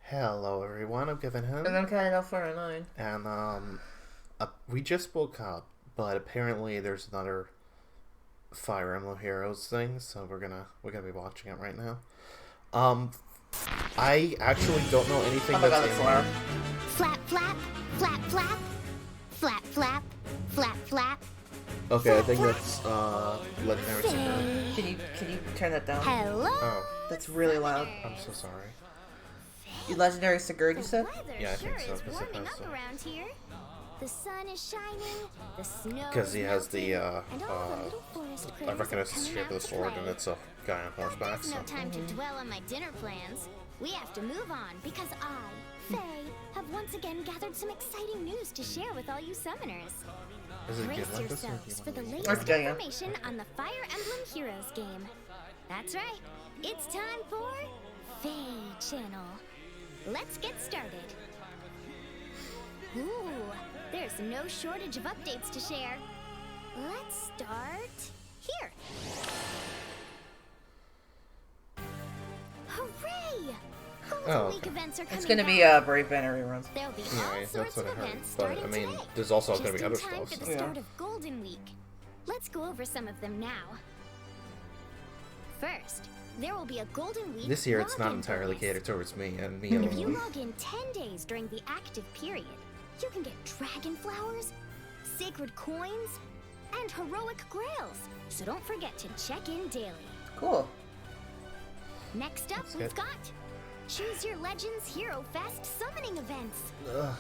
Hello everyone, I'm Kevyn. And I'm Caty 409. And we just woke up, but apparently there's another Fire Emblem Heroes thing, so we're gonna be watching it right now. I actually don't know anything that's in here. Flap, flap, flap, flap, flap, flap, flap, flap. Okay, I think that's Legendary Sigurd. Can you turn that down? Hello. Oh, That's really loud. I'm so sorry. You Legendary Sigurd, you said? Yeah, I think so. It's warming up around here. The sun is shining. The snow. Because he has the and all the little forest I recognize the shape of the sword, and it's a guy on horseback. There's So. no time to dwell on my dinner plans. We have to move on because I, Faye, have once again gathered some exciting news to share with all you summoners. Is it Brace good like this? Or yourselves for the do you latest Okay, yeah. information on the Fire Emblem Heroes game. That's right. It's time for Faye Channel. Let's get started. Ooh, there's no shortage of updates to share. Let's start here. Hooray! Golden Week events are coming It's gonna be back. Brave Banner reruns. There'll be Yeah, all that's sorts what of I heard. events But starting I mean, today. there's also Just going to be in other time stuff. for So. the start of Golden Week. Let's go over some of them now. First, there will be a Golden Week. This year, it's not login entirely bonus. catered towards me and me If you alone. log in 10 days during the active period, you can get dragon flowers, sacred coins, and heroic grails. So don't forget to check in daily. Cool. Next up, That's we've good. got Choose Your Legends Hero Fest summoning events. Ugh.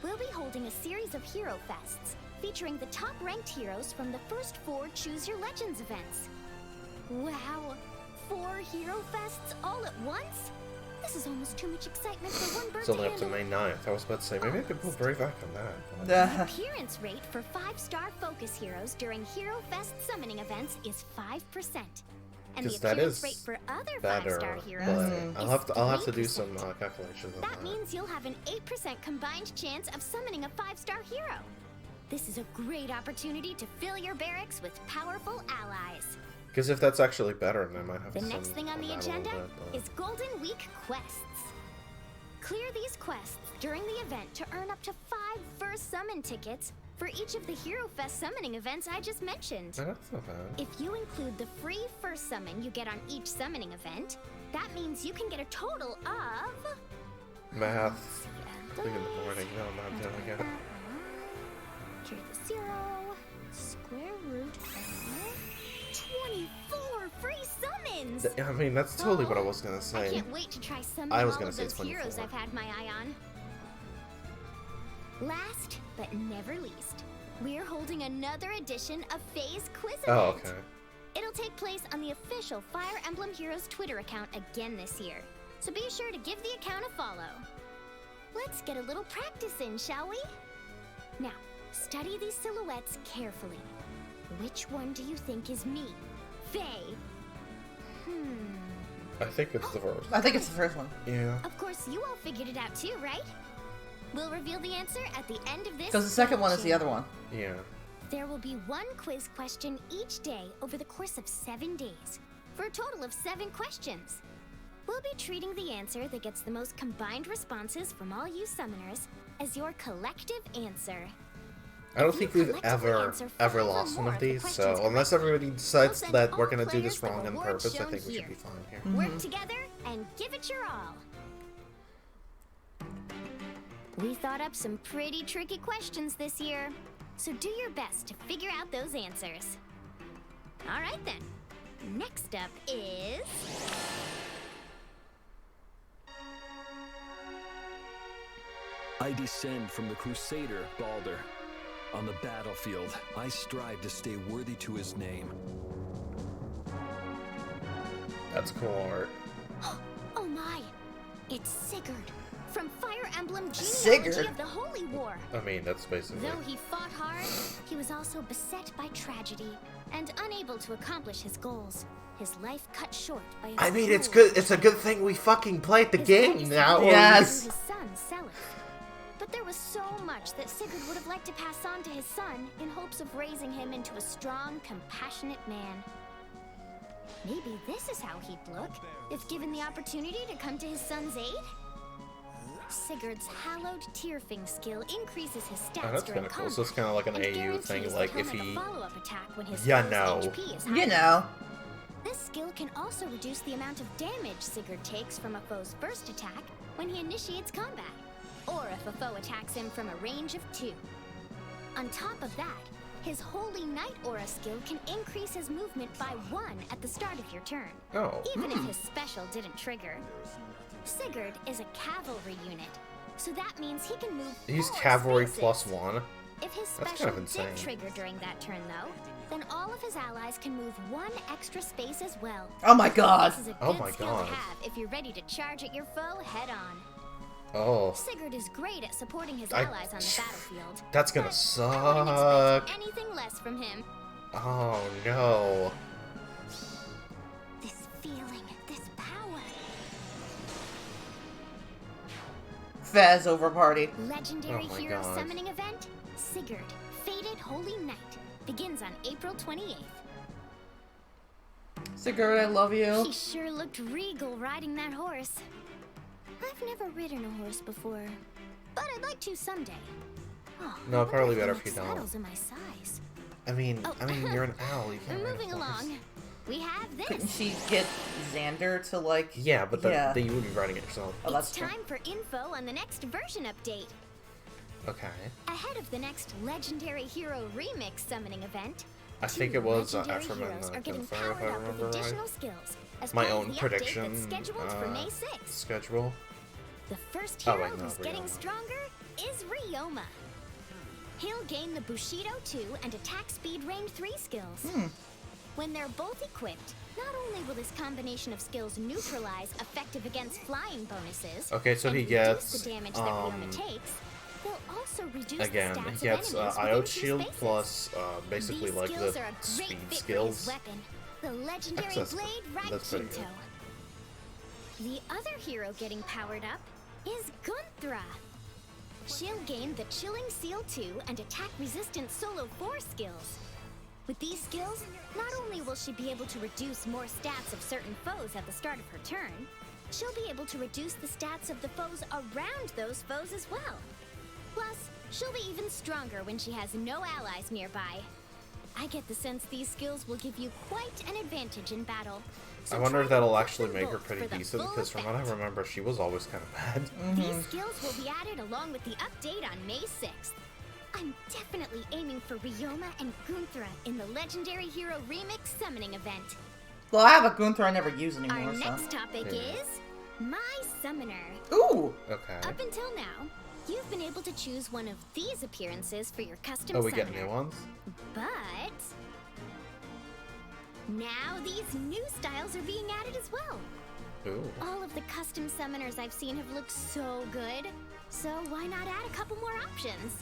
We'll be holding a series of Hero Fests featuring the top-ranked heroes from the first 4 Choose Your Legends events. Wow, 4 Hero Fests all at once? This is almost too much excitement for one bird It's to only up to handle. May 9th. I was about to say, maybe I could pull Brave back on that. But... The appearance rate for 5-star focus heroes during Hero Fest summoning events is 5%. And the 'Cause that appearance is rate for other better, 5-star but heroes I'll have to do 3%. some calculations on That that. means you'll have an 8% combined chance of summoning a 5-star hero. This is a great opportunity to fill your barracks with powerful allies. Because if that's actually better, then I might have The to next send thing on the that a little agenda bit, but- is Golden Week quests. Clear these quests during the event to earn up to 5 first summon tickets for each of the Hero Fest summoning events I just mentioned. Oh, that's not bad. If you include the free first summon you get on each summoning event, that means you can get a total of... Math. Big in the morning. No, I'm not doing it. Carry the 0, square root of 24 free summons! I mean, that's totally what I was gonna I say. can't wait to try summoning I was all gonna of say those heroes 24. I've had my eye on. Last but never least, we're holding another edition of Faye's Quiz event. Oh, okay. It'll take place on the official Fire Emblem Heroes Twitter account again this year, so be sure to give the account a follow. Let's get a little practice in, shall we? Now, study these silhouettes carefully. Which one do you think is me? Faye? I think it's the first. I think it's the first one. Yeah. Of course, you all figured it out too, right? We'll reveal the answer at the end of this. Because the second one is the other one. Yeah. There will be one quiz question each day over the course of 7 days, for a total of 7 questions. We'll be treating the answer that gets the most combined responses from all you summoners as your collective answer. I don't think we've ever lost one of these, so unless everybody decides that we're gonna do this wrong on purpose, I think we should be fine here. Work together and give it your all. We thought up some pretty tricky questions this year, so do your best to figure out those answers. All right then. Next up is... I descend from the Crusader, Baldur. On the battlefield, I strive to stay worthy to his name. That's cool art. Oh my! It's Sigurd from Fire Emblem Genealogy Sigurd? of the Holy War. I mean, that's basically. Though he fought hard, he was also beset by tragedy and unable to accomplish his goals. His life cut short by a I mean, it's cruel good. It's a good thing we fucking played the His game legacy now. was Yes. to his son, Seliph. But there was so much that Sigurd would have liked to pass on to his son in hopes of raising him into a strong, compassionate man. Maybe this is how he'd look if given the opportunity to come to his son's aid? Sigurd's hallowed Tearfing skill increases his stats Oh, that's during kind of cool. combat. So it's kind of like an and AU thing, guarantees like the if opponent he... a follow-up attack when his Yeah, foe's no. HP is You higher. know. This skill can also reduce the amount of damage Sigurd takes from a foe's first attack when he initiates combat, or if a foe attacks him from a range of 2. On top of that, his Holy Knight aura skill can increase his movement by 1 at the start of your turn, Oh. even if his special didn't trigger. Sigurd is a cavalry unit, so that means he can move He's 4 cavalry spaces. plus 1. If his That's special kind of insane. did trigger during that turn, though, then all of his allies can move 1 extra space as well. Oh my god. This is a Oh good my skill God. to have if you're ready to charge at your foe head on. Oh. Sigurd is great at supporting his I- allies on the battlefield. That's gonna but I wouldn't suck. expect anything less from him. Oh no. This feeling, this power. Fez over party. Legendary Oh my Hero God. Summoning Event, Sigurd, Fated Holy Knight, begins on April 28th. Sigurd, I love you. He sure looked regal riding that horse. I've never ridden a horse before, but I'd like to someday. Oh, No, I wonder probably if better the if you next don't. saddle's in my size. I mean, Oh. you're an owl. You can't ride a Moving horse. along, we have this. Couldn't she get Xander to like... Yeah, but Yeah. you would be riding it yourself. Oh, that's It's true. time for info on the next version update. Okay. Ahead of the next Legendary Hero Remix summoning event, I think 2 it was legendary Ashram heroes and are getting Gunther, if powered I up with remember right. additional skills as My part of own the update prediction that's scheduled for May 6th. schedule. The first Oh, hero wait, no, who's getting Ryoma. stronger is Ryoma. He'll gain the Bushido 2 and Attack Speed Range 3 skills. When they're both equipped, not only will this combination of skills neutralize effective against flying bonuses, Okay, so and he reduce gets, the damage that Ryoma takes, they'll also reduce Again, the he stats gets of enemies IO within 2 shield spaces. plus basically These like skills the are a great speed fit for his skills. weapon, the legendary That's- blade that's pretty Raikito. good. The other hero getting powered up is Gunthra. She'll gain the Chilling Seal 2 and Attack Resistant Solo 4 skills. With these skills, not only will she be able to reduce more stats of certain foes at the start of her turn, she'll be able to reduce the stats of the foes around those foes as well. Plus, she'll be even stronger when she has no allies nearby. I get the sense these skills will give you quite an advantage in battle. So I wonder if try to that'll equip actually them make her both pretty for the decent, full because from what I effect. remember, she was always kind of bad. These skills will be added along with the update on May 6th. I'm definitely aiming for Ryoma and Gunthra in the Legendary Hero Remix Summoning event. Well, I have a Gunther I never use Our anymore, so... next topic Yeah. is My Summoner. Ooh! Okay. Up until now, you've been able to choose one of these appearances for your custom Oh, we summoner. get new ones? But now these new styles are being added as well. Ooh. All of the custom summoners I've seen have looked so good, so why not add a couple more options?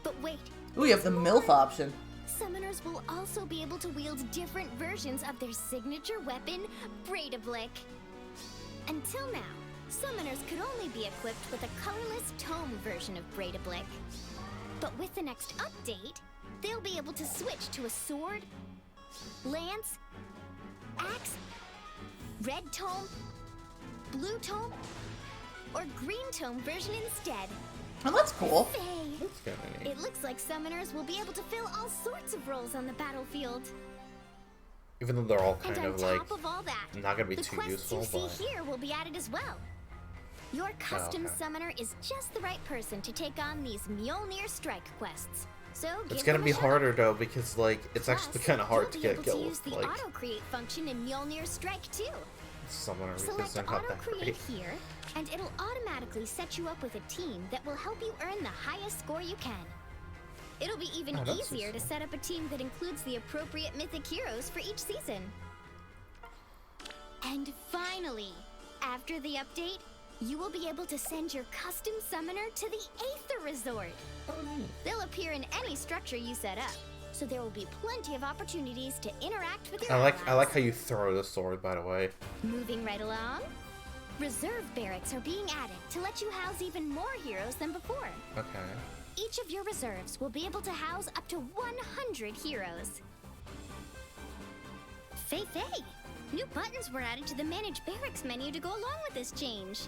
But wait, Ooh, you have the MILF option. summoners will also be able to wield different versions of their signature weapon, Braidablik. Until now, summoners could only be equipped with a colorless tome version of Braidablik. But with the next update, they'll be able to switch to a sword, lance, axe, red tome, blue tome, or green tome version instead. Oh, that's cool. Hey! That's kind of neat. It looks like summoners will be able to fill all sorts of roles on the battlefield. Even though they're all And kind on of like top of all that, not gonna be the too quests useful, you see but here will be added as well. Your custom okay. summoner is just the right person to take on these Mjolnir strike quests. So it's give gonna them a be shot. harder though, because like it's actually Plus, kind of hard you'll to be get able killed to use with the like auto create function in Mjolnir Strike too. summoner because Select they're not auto that create great. here, and it'll automatically set you up with a team that will help you earn the highest score you can. It'll be even Oh, that's easier to useful. set up a team that includes the appropriate mythic heroes for each season. And finally, after the update, you will be able to send your custom summoner to the Aether Resort. They'll appear in any structure you set up, so there will be plenty of opportunities to interact with your I like allies. how you throw the sword, by the way. Moving right along, reserve barracks are being added to let you house even more heroes than before. Okay. Each of your reserves will be able to house up to 100 heroes. Fei, new buttons were added to the Manage Barracks menu to go along with this change.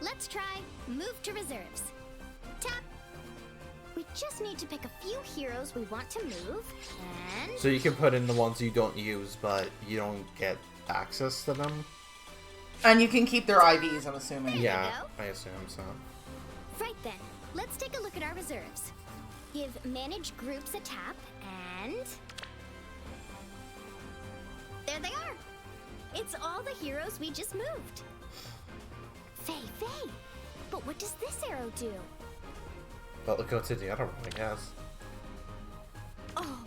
let's try move to reserves. Tap. We just need to pick a few heroes we want to move, and... So you can put in the ones you don't use, but you don't get access to them? And you can keep their IVs, I'm assuming. There Yeah, you go. I assume so. Right then, let's take a look at our reserves. Give manage groups a tap, and... there they are! It's all the heroes we just moved. Faye. But what does this arrow do? But let's go to the other one, I guess. Oh,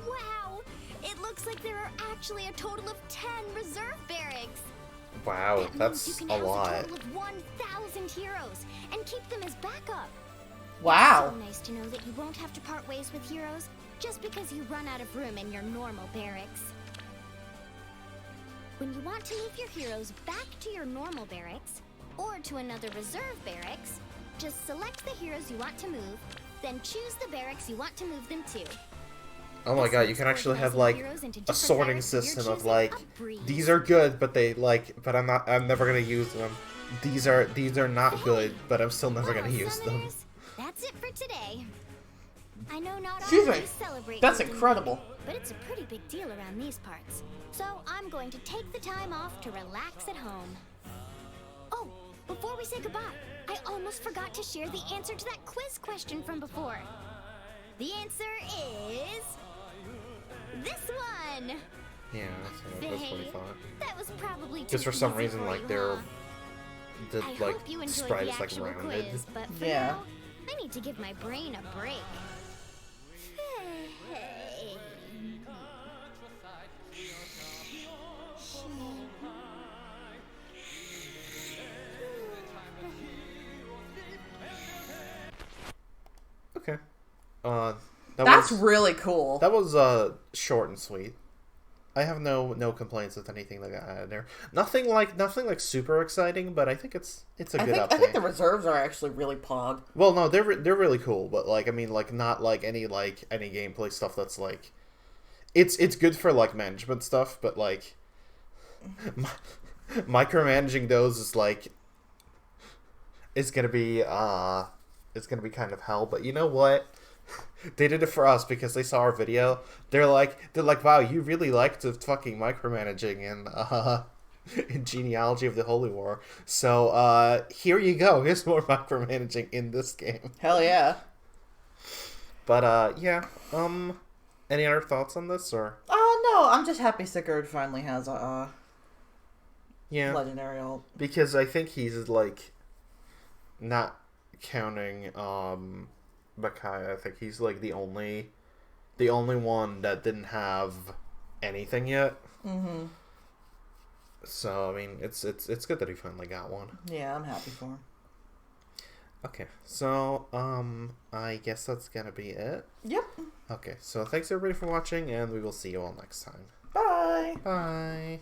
wow! It looks like there are actually a total of 10 reserve barracks. Wow, That means that's you can a house lot. a total of 1,000 heroes and keep them as backup. Wow. So nice to know that you won't have to part ways with heroes just because you run out of room in your normal barracks. When you want to move your heroes back to your normal barracks or to another reserve barracks, just select the heroes you want to move, then choose the barracks you want to move them to. Oh my god, you can actually have like a sorting system of like, these are good, but but I'm never gonna use them. These are not good, but I'm still never gonna use them. Summoners, that's it for today. I know not all Excuse of me. you celebrate That's Golden incredible. Day, but it's a pretty big deal around these parts. So I'm going to take the time off to relax at home. Oh, before we say goodbye, I almost forgot to share the answer to that quiz question from before. The answer is this one. Yeah, that's what I thought. That was probably Just for too some easy reason, for like you, huh? the I like hope you enjoyed sprite the is like actual rounded. quiz, but for Yeah. now, I need to give my brain a break. Okay. That's really cool. That was short and sweet. I have no complaints with anything that got added there. Nothing like super exciting, but I think it's a good update. I think the reserves are actually really pog. Well, no, they're really cool, but like I mean, like not like any gameplay stuff that's like, it's good for like management stuff, but like micromanaging those is like, it's gonna be kind of hell. But you know what? They did it for us because they saw our video. They're like, wow, you really like the fucking micromanaging in Genealogy of the Holy War. So here you go. Here's more micromanaging in this game. Hell yeah. But yeah. Any other thoughts on this or? No, I'm just happy Sigurd finally has a Yeah. legendary ult. Because I think he's like not counting Makai. I think he's like the only one that didn't have anything yet. Mm-hmm. So I mean, it's good that he finally got one. Yeah, I'm happy for him. Okay, so I guess that's gonna be it. Yep. Okay, so thanks everybody for watching, and we will see you all next time. Bye. Bye.